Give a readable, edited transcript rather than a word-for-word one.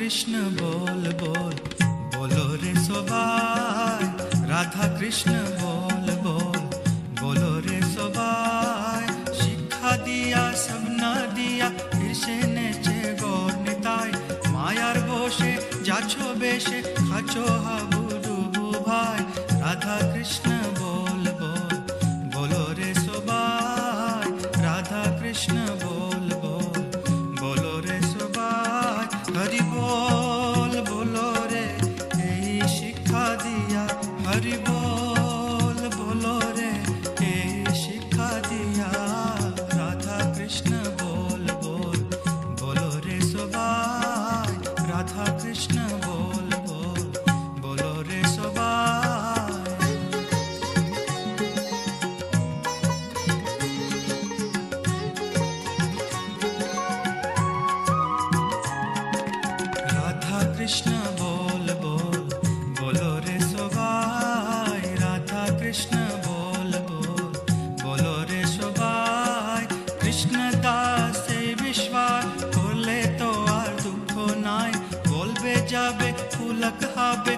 কৃষ্ণ বল বল, বলো রে সবাই রাধা কৃষ্ণ বল বল, বলো রে সবাই। শিক্ষা দিয়া সবনা দিয়া ফিরছে নেচে গৌর নিতাই, মায়ার বসে যাচ্ছো বেশে খাচ্ছো হাবুডুবু ভাই। রাধা কৃষ্ণ বল বল, বলো রে সবাই রাধা কৃষ্ণ বল বল, বলো রে সবাই। হরি বল বলো রে এই শিক্ষা দিয়া, হরি বল বলো রে এই শিক্ষা দিয়া। রাধা কৃষ্ণ বল বল, বলো রে সবাই রাধা কৃষ্ণ বল বল, বলো রে সবাই। রাধা কৃষ্ণ বল বল, বলো রে সবাই রাধা কৃষ্ণ বল বল, বলো রে সবাই। কৃষ্ণ দাস এই বিশ্বাস করলে তো আর দুঃখ নাই, বলবে যাবে পুলক হবে